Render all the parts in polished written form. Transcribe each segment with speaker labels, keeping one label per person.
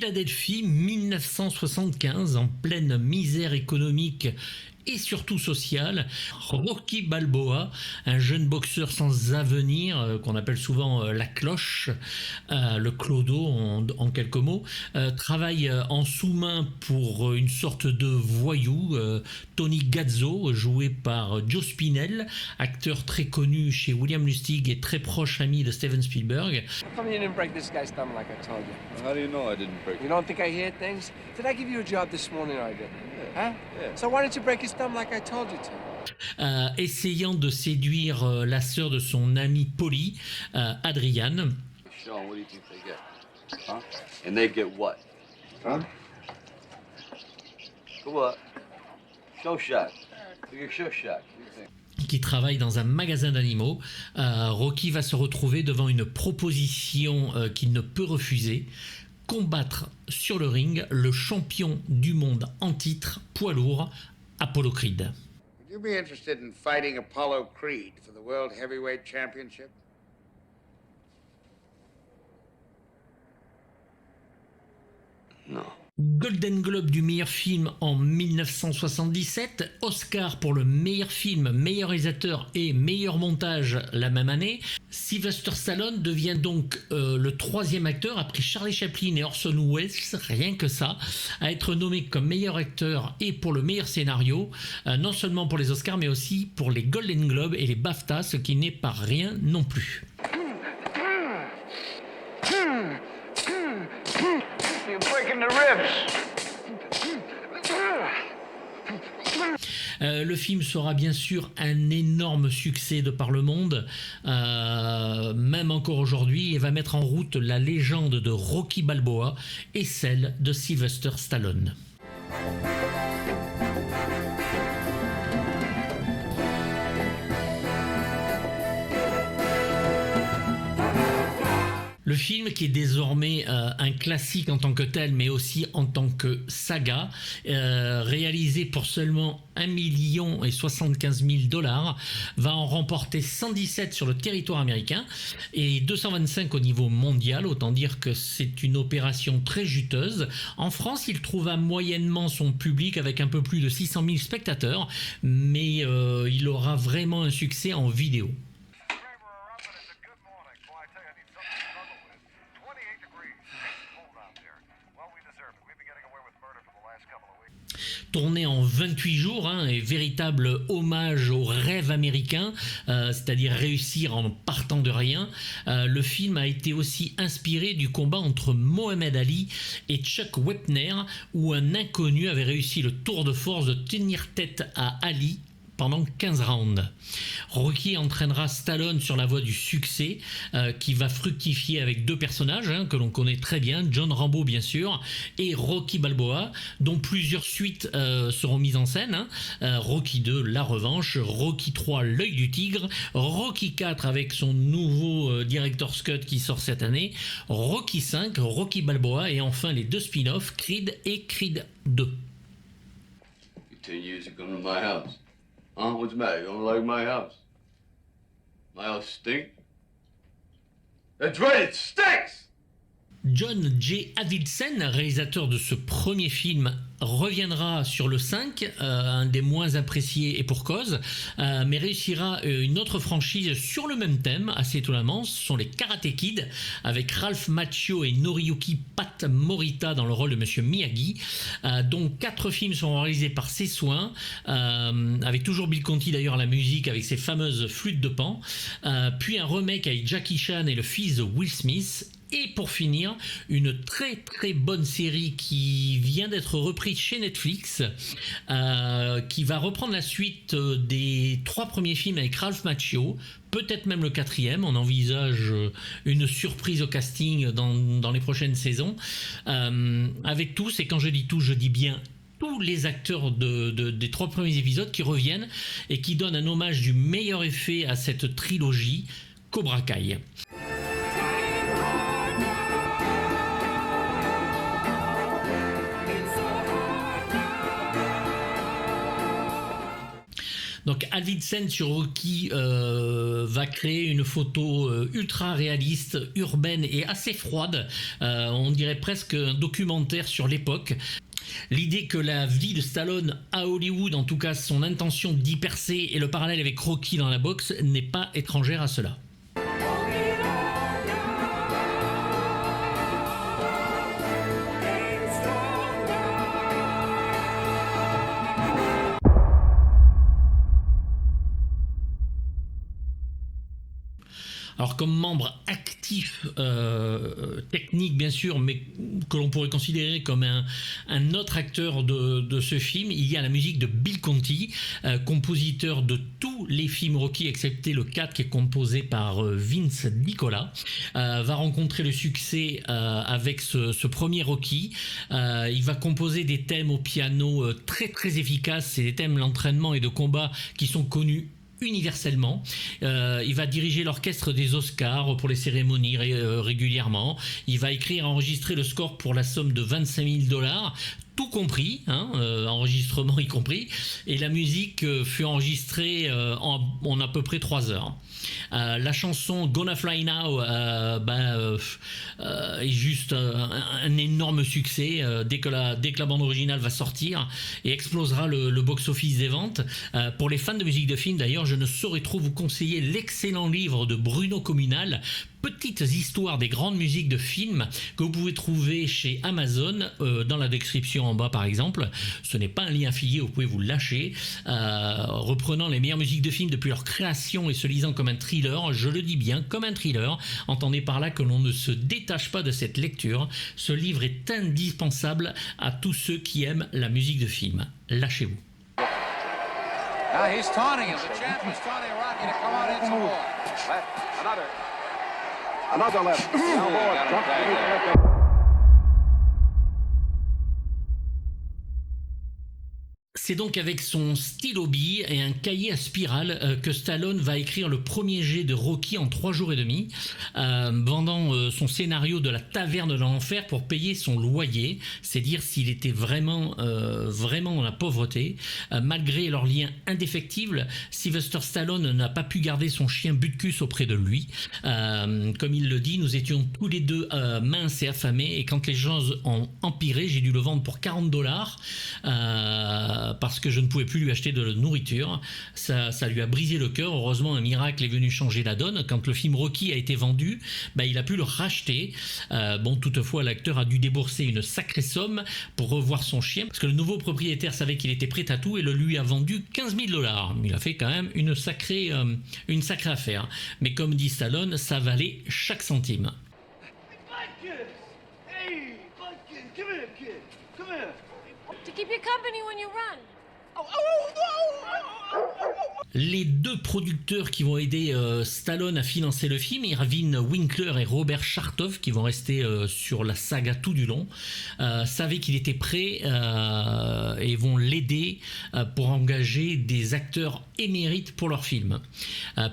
Speaker 1: Philadelphie, 1975, en pleine misère économique et surtout sociale. Rocky Balboa, un jeune boxeur sans avenir, qu'on appelle souvent la cloche, le clodo en quelques mots, travaille en sous-main pour une sorte de voyou, Tony Gazzo, joué par Joe Spinell, acteur très connu chez William Lustig et très proche ami de Steven Spielberg.
Speaker 2: How come you didn't break this guy's thumb like I told you?
Speaker 3: How do you know I didn't break it?
Speaker 2: You don't think I hear things? Did I give you a job this morning or I didn't? Huh?
Speaker 3: Yeah.
Speaker 2: So why didn't you break his thumb like I told you to?
Speaker 1: Essayant de séduire la sœur de son ami Polly, Adriane.
Speaker 3: Sean, what do you think they get? Huh? And they get what? Huh? What? Show shot. You get show shot.
Speaker 1: Qui travaille dans un magasin d'animaux. Rocky va se retrouver devant une proposition qu'il ne peut refuser: combattre sur le ring le champion du monde en titre poids lourd, Apollo Creed.
Speaker 4: Would you be interested in fighting Apollo Creed for the World Heavyweight Championship?
Speaker 3: No.
Speaker 1: Golden Globe du meilleur film en 1977, Oscar pour le meilleur film, meilleur réalisateur et meilleur montage la même année. Sylvester Stallone devient donc le troisième acteur, après Charlie Chaplin et Orson Welles, rien que ça, à être nommé comme meilleur acteur et pour le meilleur scénario, non seulement pour les Oscars mais aussi pour les Golden Globes et les BAFTA, ce qui n'est pas rien non plus.
Speaker 4: You're breaking the ribs.
Speaker 1: Le film sera bien sûr un énorme succès de par le monde, même encore aujourd'hui, et va mettre en route la légende de Rocky Balboa et celle de Sylvester Stallone. Le film, qui est désormais un classique en tant que tel, mais aussi en tant que saga, réalisé pour seulement 1,075 million $, va en remporter 117 sur le territoire américain et 225 au niveau mondial. Autant dire que c'est une opération très juteuse. En France, il trouva moyennement son public avec un peu plus de 600 000 spectateurs, mais il aura vraiment un succès en vidéo. Tourné en 28 jours, et véritable hommage au rêve américain, c'est-à-dire réussir en partant de rien. Le film a été aussi inspiré du combat entre Mohamed Ali et Chuck Wepner, où un inconnu avait réussi le tour de force de tenir tête à Ali pendant 15 rounds. Rocky entraînera Stallone sur la voie du succès, qui va fructifier avec deux personnages que l'on connaît très bien, John Rambo bien sûr, et Rocky Balboa, dont plusieurs suites seront mises en scène. Rocky 2, La Revanche, Rocky 3, L'œil du tigre, Rocky 4 avec son nouveau director's cut qui sort cette année, Rocky 5, Rocky Balboa, et enfin les deux spin-offs, Creed et Creed 2.
Speaker 3: 10 years you come to my house. Huh? What's the matter? You don't like my house? My house stink? That's right, it stinks!
Speaker 1: John J. Avildsen, réalisateur de ce premier film, reviendra sur le 5, un des moins appréciés et pour cause, mais réussira une autre franchise sur le même thème, assez étonnamment. Ce sont les Karate Kid, avec Ralph Macchio et Noriyuki Pat Morita dans le rôle de Monsieur Miyagi, dont 4 films sont réalisés par ses soins, avec toujours Bill Conti d'ailleurs à la musique, avec ses fameuses flûtes de Pan, puis un remake avec Jackie Chan et le fils de Will Smith. Et pour finir, une très très bonne série qui vient d'être reprise chez Netflix, qui va reprendre la suite des 3 premiers films avec Ralph Macchio, peut-être même le 4e. On envisage une surprise au casting dans les prochaines saisons. Avec tous, et quand je dis tous, je dis bien tous les acteurs des 3 premiers épisodes qui reviennent et qui donnent un hommage du meilleur effet à cette trilogie, Cobra Kai. Donc Avildsen sur Rocky va créer une photo ultra réaliste, urbaine et assez froide. On dirait presque un documentaire sur l'époque. L'idée que la vie de Stallone à Hollywood, en tout cas son intention d'y percer et le parallèle avec Rocky dans la boxe, n'est pas étrangère à cela. Alors comme membre actif, technique bien sûr, mais que l'on pourrait considérer comme un autre acteur de ce film, il y a la musique de Bill Conti, compositeur de tous les films Rocky excepté le 4 qui est composé par Vince Nicola, va rencontrer le succès avec ce premier Rocky. Il va composer des thèmes au piano très très efficaces, c'est des thèmes d'entraînement et de combat qui sont connus universellement. Il va diriger l'orchestre des Oscars pour les cérémonies régulièrement. Il va écrire et enregistrer le score pour la somme de $25 000, tout compris, enregistrement y compris, et la musique fut enregistrée en à peu près 3 heures. La chanson Gonna Fly Now est juste un énorme succès dès que la bande originale va sortir et explosera le box-office des ventes. Pour les fans de musique de film d'ailleurs, je ne saurais trop vous conseiller l'excellent livre de Bruno Communal, Petites histoires des grandes musiques de films, que vous pouvez trouver chez Amazon, dans la description en bas par exemple. Ce n'est pas un lien affilié, vous pouvez vous lâcher. Reprenant les meilleures musiques de films depuis leur création et se lisant comme un thriller, je le dis bien, comme un thriller, entendez par là que l'on ne se détache pas de cette lecture. Ce livre est indispensable à tous ceux qui aiment la musique de film. Lâchez-vous.
Speaker 5: He's taunting him. The champ was taunting Rocky to come out and more.
Speaker 6: Another left.
Speaker 1: C'est donc avec son stylo bille et un cahier à spirale que Stallone va écrire le premier jet de Rocky en 3 jours et demi, vendant son scénario de la taverne de l'enfer pour payer son loyer. C'est dire s'il était vraiment dans la pauvreté. Malgré leur lien indéfectible, Sylvester Stallone n'a pas pu garder son chien Butkus auprès de lui. Comme il le dit, nous étions tous les deux minces et affamés, et quand les choses ont empiré, j'ai dû le vendre pour $40. Parce que je ne pouvais plus lui acheter de nourriture. Ça lui a brisé le cœur. Heureusement, un miracle est venu changer la donne. Quand le film Rocky a été vendu, il a pu le racheter. Toutefois, l'acteur a dû débourser une sacrée somme pour revoir son chien, parce que le nouveau propriétaire savait qu'il était prêt à tout et le lui a vendu $15 000. Il a fait quand même une sacrée affaire. Mais comme dit Stallone, ça valait chaque centime.
Speaker 7: To keep you company when you run.
Speaker 1: Les deux producteurs qui vont aider Stallone à financer le film, Irving Winkler et Robert Chartoff, qui vont rester sur la saga tout du long, savaient qu'il était prêt et vont l'aider pour engager des acteurs émérites pour leur film.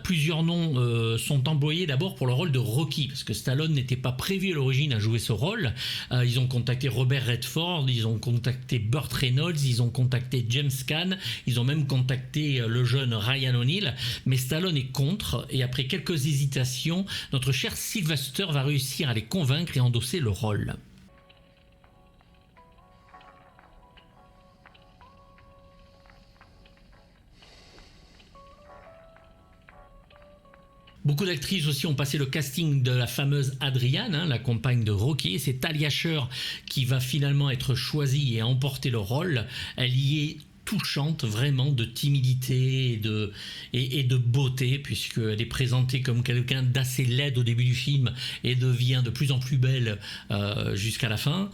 Speaker 1: Plusieurs noms sont employés d'abord pour le rôle de Rocky, parce que Stallone n'était pas prévu à l'origine à jouer ce rôle. Ils ont contacté Robert Redford, ils ont contacté Burt Reynolds, ils ont contacté James Caan, ils ont même contacté le jeune Ryan O'Neal, mais Stallone est contre, et après quelques hésitations, notre cher Sylvester va réussir à les convaincre et endosser le rôle. Beaucoup d'actrices aussi ont passé le casting de la fameuse Adrienne, la compagne de Rocky. C'est Talia Shire qui va finalement être choisie et emporter le rôle. Elle y est touchante, vraiment, de timidité et de beauté, puisqu'elle est présentée comme quelqu'un d'assez laide au début du film et devient de plus en plus belle jusqu'à la fin.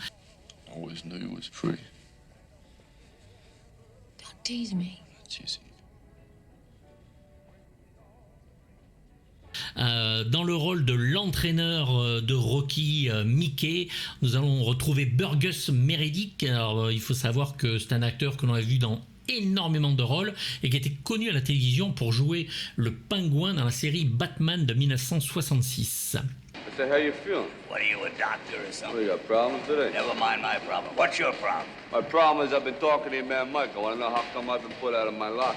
Speaker 3: Always knew you was free.
Speaker 7: Don't tease me.
Speaker 3: Teasing.
Speaker 1: Dans le rôle de l'entraîneur de Rocky, Mickey, nous allons retrouver Burgess Meredith. Alors, il faut savoir que c'est un acteur que l'on a vu dans énormément de rôles et qui était connu à la télévision pour jouer le pingouin dans la série Batman de 1966.
Speaker 3: I said, how you feeling?
Speaker 8: What are you, a doctor or something?
Speaker 3: What, you got problems today?
Speaker 8: Never mind my problem. What's your problem?
Speaker 3: My problem is I've been talking to your man Mike. I want to know how come I've been put out of my lot.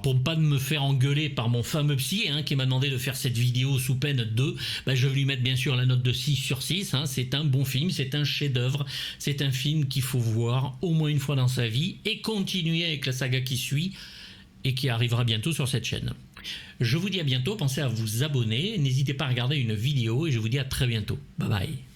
Speaker 1: Alors pour ne pas me faire engueuler par mon fameux psy qui m'a demandé de faire cette vidéo sous peine de, je vais lui mettre bien sûr la note de 6 sur 6. C'est un bon film, c'est un chef-d'œuvre, c'est un film qu'il faut voir au moins une fois dans sa vie et continuer avec la saga qui suit et qui arrivera bientôt sur cette chaîne. Je vous dis à bientôt, pensez à vous abonner, n'hésitez pas à regarder une vidéo et je vous dis à très bientôt. Bye bye.